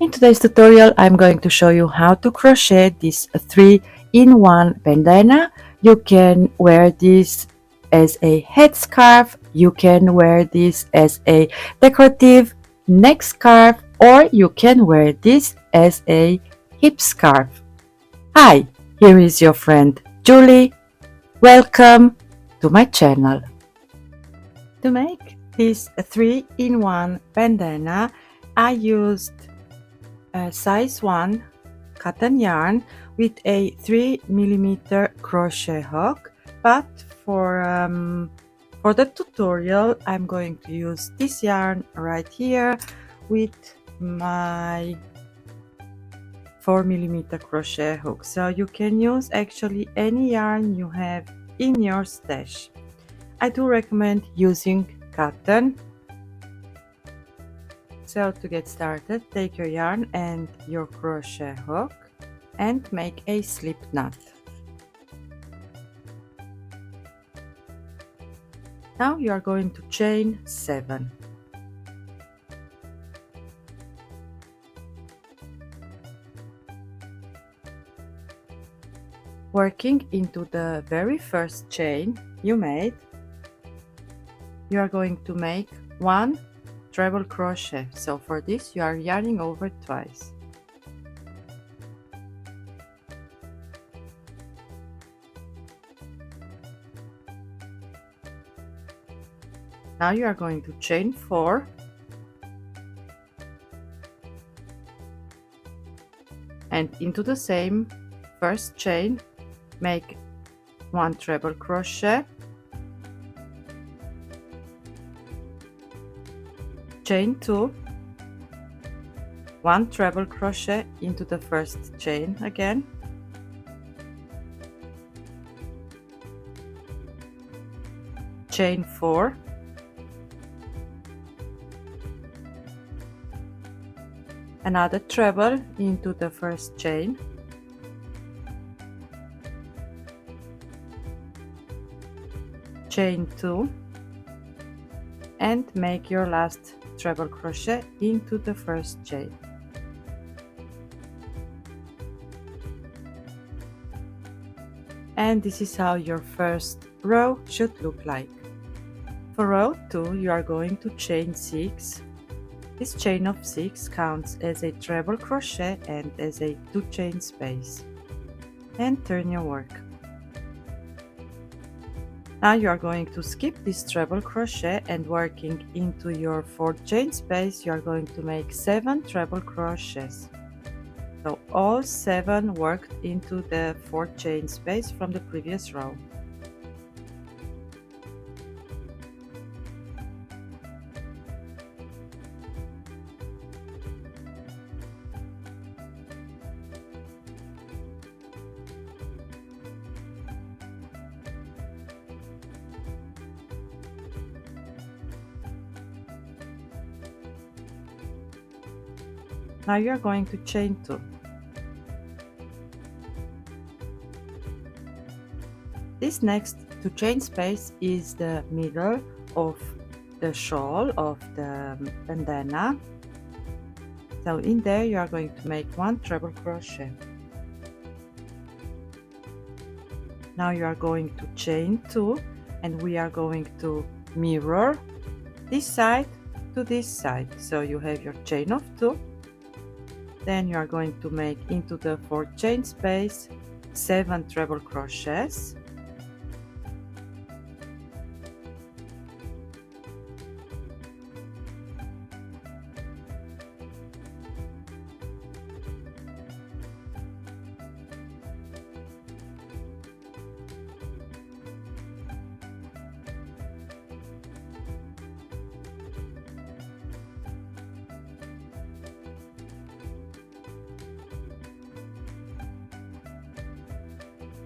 In today's tutorial, I'm going to show you how to crochet this 3-in-1 bandana. You can wear this as a headscarf, you can wear this as a decorative neck scarf, or you can wear this as a hip scarf. Hi, here is your friend Julie. Welcome to my channel. To make this 3-in-1 bandana, I used a size 1 cotton yarn with a 3mm crochet hook, but for the tutorial I'm going to use this yarn right here with my 4mm crochet hook. So you can use actually any yarn you have in your stash. I do recommend using cotton. So to get started, take your yarn and your crochet hook and make a slip knot. Now you are going to chain 7. Working into the very first chain you made, you are going to make 1 treble crochet. So for this you are yarning over twice. Now you are going to chain 4 and into the same first chain make 1 treble crochet, chain 2, 1 treble crochet into the first chain again, chain 4, another treble into the first chain, chain 2, and make your last treble crochet into the first chain. And this is how your first row should look like. For row 2 you are going to chain 6. This chain of 6 counts as a treble crochet and as a 2 chain space. And turn your work. Now you are going to skip this treble crochet and working into your 4th chain space you are going to make 7 treble crochets. So all 7 worked into the 4th chain space from the previous row. Now you are going to chain 2. This next 2 chain space is the middle of the shawl of the bandana. So in there you are going to make 1 treble crochet. Now you are going to chain 2 and we are going to mirror this side to this side. So you have your chain of 2. Then you are going to make into the 4th chain space 7 treble crochets,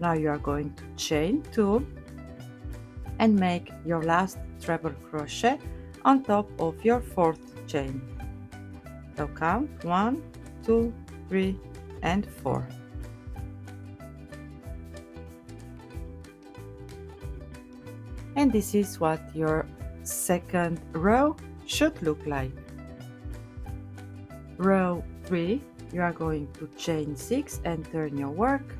now you are going to chain 2 and make your last treble crochet on top of your 4th chain. So count 1, 2, 3 and 4. And this is what your second row should look like. Row 3 you are going to chain 6 and turn your work,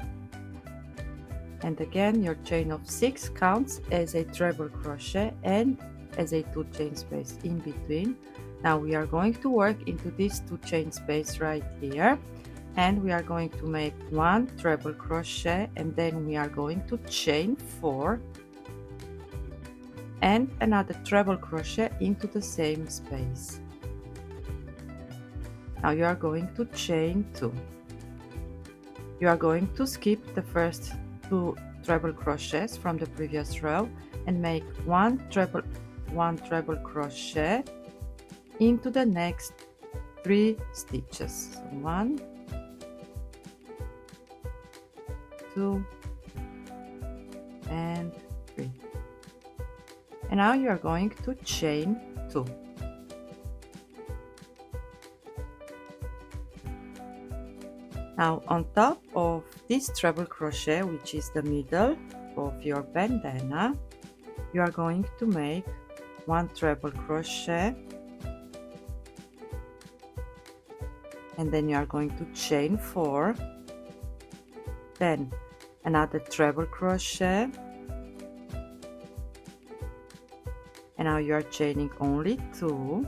and again your chain of 6 counts as a treble crochet and as a 2 chain space in between. Now we are going to work into this 2 chain space right here, and we are going to make 1 treble crochet, and then we are going to chain 4 and another treble crochet into the same space. Now you are going to chain 2. You are going to skip the first 2 treble crochets from the previous row and make 1 treble crochet into the next 3 stitches. So 1, 2 and 3. And now you are going to chain 2. Now on top of this treble crochet, which is the middle of your bandana, you are going to make 1 treble crochet, and then you are going to chain 4, then another treble crochet, and now you are chaining only 2,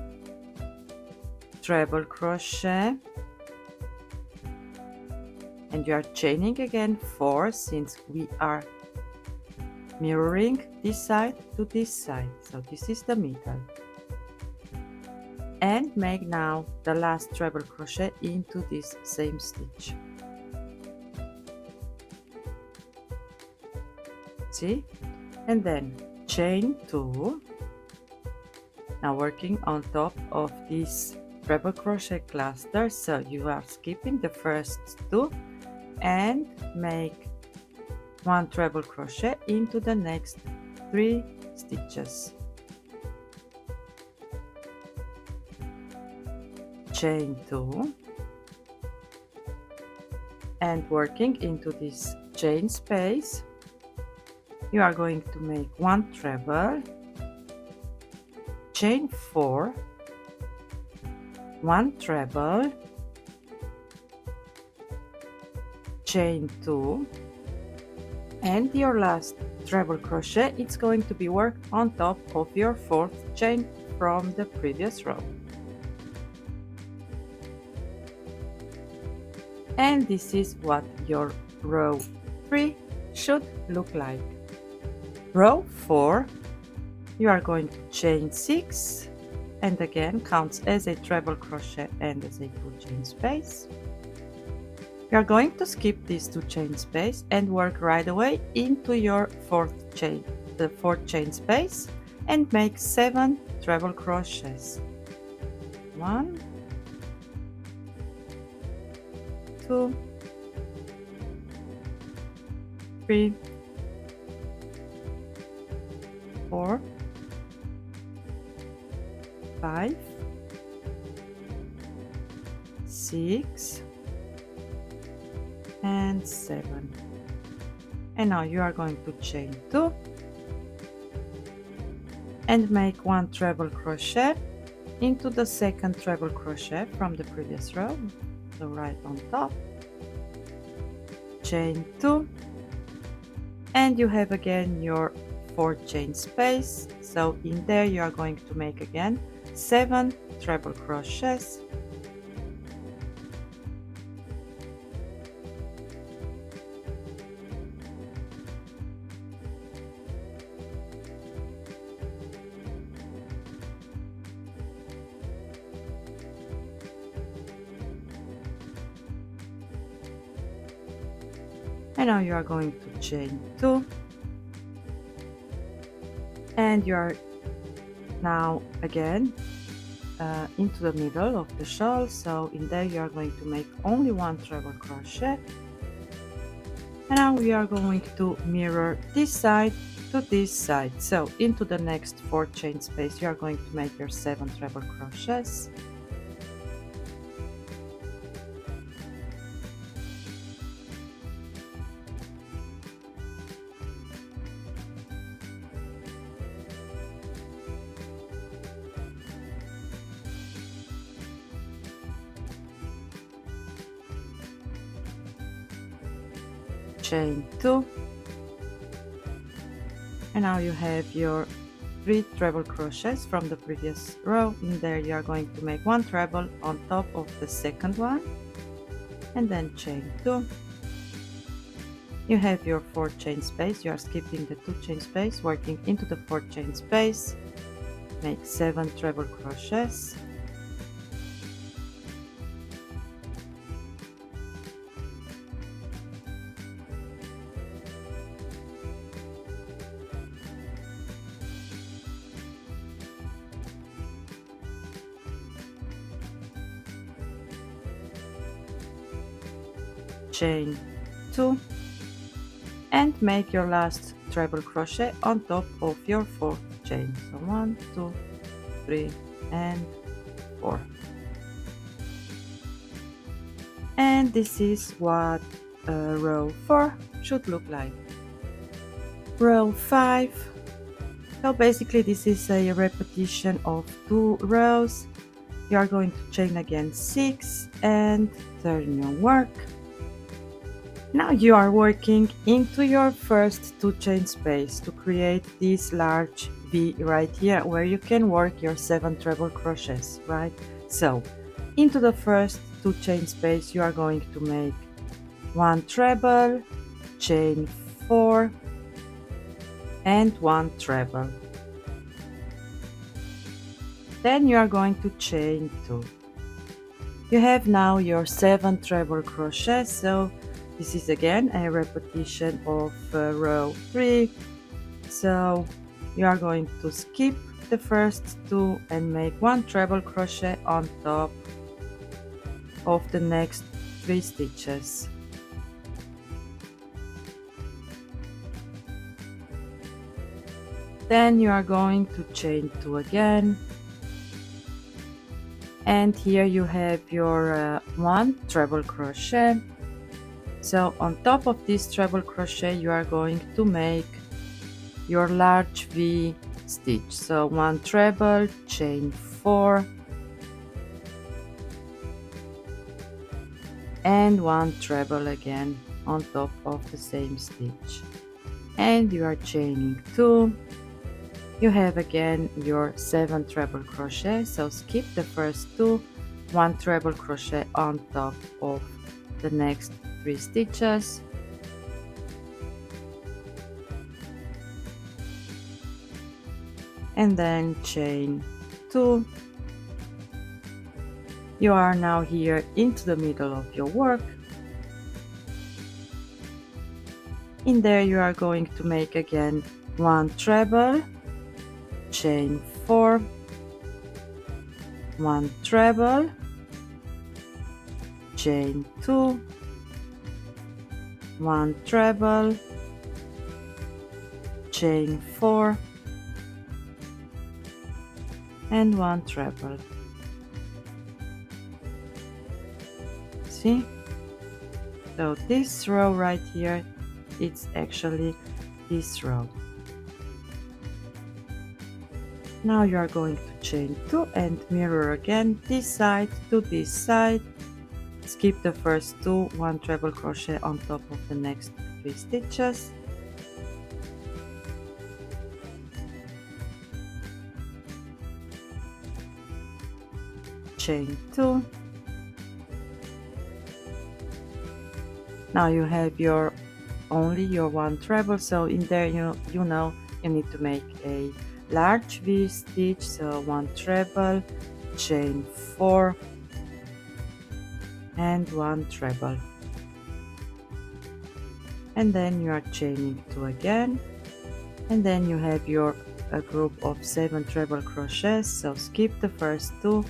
treble crochet, and you are chaining again 4, since we are mirroring this side to this side, so this is the middle, and make now the last treble crochet into this same stitch. See, and then chain 2. Now working on top of this treble crochet cluster, so you are skipping the first 2 and make 1 treble crochet into the next 3 stitches. Chain 2 and working into this chain space, you are going to make 1 treble, chain 4, 1 treble, chain 2, and your last treble crochet, it's going to be worked on top of your 4th chain from the previous row. And this is what your row 3 should look like. Row 4, you are going to chain 6, and again counts as a treble crochet and as a 2 chain space. You are going to skip these 2 chain space and work right away into your 4th chain, the 4th chain space, and make 7 treble crochets. 1, 2, 3, 4, 5, 6, and 7. And now you are going to chain 2 and make 1 treble crochet into the second treble crochet from the previous row, so right on top, chain 2, and you have again your 4th chain space, so in there you are going to make again 7 treble crochets. And now you are going to chain 2, and you are now again into the middle of the shawl, so in there you are going to make only 1 treble crochet. And now we are going to mirror this side to this side, so into the next 4th chain space you are going to make your 7 treble crochets. chain 2, and now you have your 3 treble crochets from the previous row. In there you are going to make 1 treble on top of the second one, and then chain 2. You have your 4 chain space. You are skipping the 2 chain space, working into the 4 chain space, make 7 treble crochets, chain 2, and make your last treble crochet on top of your 4th chain. So 1, 2, 3 and 4. And this is what row 4 should look like. Row 5. So basically this is a repetition of 2 rows. You are going to chain again 6 and turn your work. Now you are working into your first 2 chain space to create this large V right here where you can work your 7 treble crochets, right? So into the first 2 chain space you are going to make 1 treble, chain 4 and 1 treble. Then you are going to chain 2. You have now your 7 treble crochets, so this is again a repetition of row 3. So you are going to skip the first 2 and make 1 treble crochet on top of the next 3 stitches. Then you are going to chain 2 again, and here you have your 1 treble crochet. So on top of this treble crochet you are going to make your large V stitch. So 1 treble, chain 4 and 1 treble again on top of the same stitch, and you are chaining 2. You have again your 7 treble crochet, so skip the first 2, 1 treble crochet on top of the next 3 stitches, and then chain 2. You are now here into the middle of your work. In there you are going to make again 1 treble, chain 4, 1 treble, chain 2, 1 treble, chain 4 and 1 treble. See? So this row right here, it's actually this row. Now you are going to chain 2 and mirror again this side to this side. Skip the first 2, 1 treble crochet on top of the next 3 stitches. Chain 2. Now you have your only your 1 treble, so in there you know you need to make a large V stitch, so 1 treble, chain 4 and 1 treble, and then you are chaining 2 again, and then you have your a group of 7 treble crochets, so skip the first 2,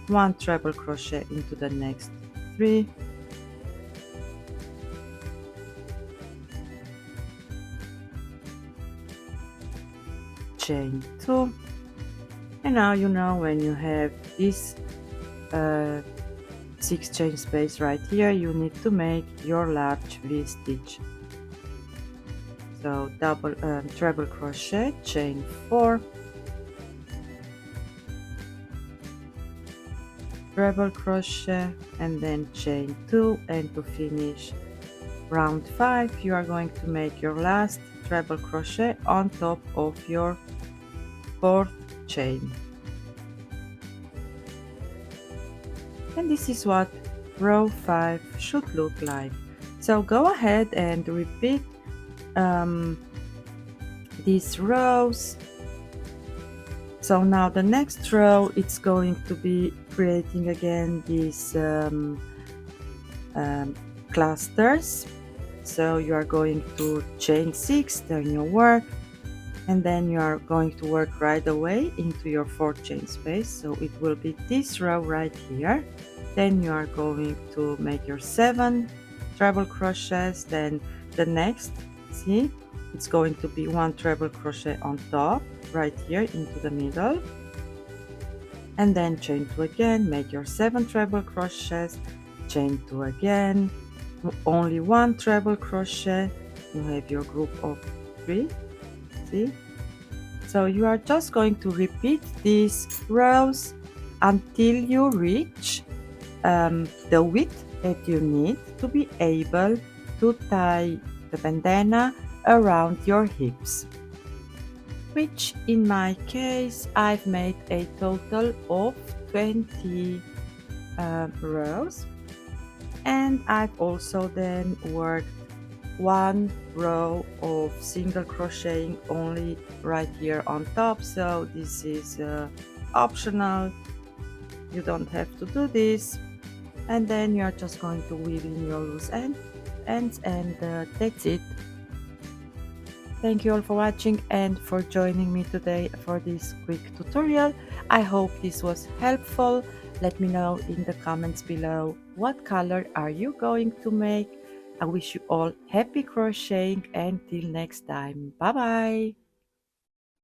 1 treble crochet into the next 3, chain 2, and now you know when you have this 6 chain space right here, you need to make your large V stitch. So double treble crochet, chain 4, treble crochet, and then chain 2, and to finish round 5 you are going to make your last treble crochet on top of your 4th chain. And this is what row 5 should look like. So go ahead and repeat these rows. So now the next row it's going to be creating again these clusters. So you are going to chain 6, turn your work, and then you are going to work right away into your 4th chain space. So it will be this row right here. Then you are going to make your 7 treble crochets. Then the next, see, it's going to be 1 treble crochet on top right here into the middle, and then chain 2 again, make your 7 treble crochets, chain 2 again, only 1 treble crochet, you have your group of 3. See, so you are just going to repeat these rows until you reach the width that you need to be able to tie the bandana around your hips, which in my case I've made a total of 20 rows, and I've also then worked 1 row of single crocheting only right here on top. So this is optional, you don't have to do this, and then you are just going to weave in your loose ends, and that's it. Thank you all for watching and for joining me today for this quick tutorial. I hope this was helpful. Let me know in the comments below what color are you going to make. I wish you all happy crocheting. Until next time. Bye bye.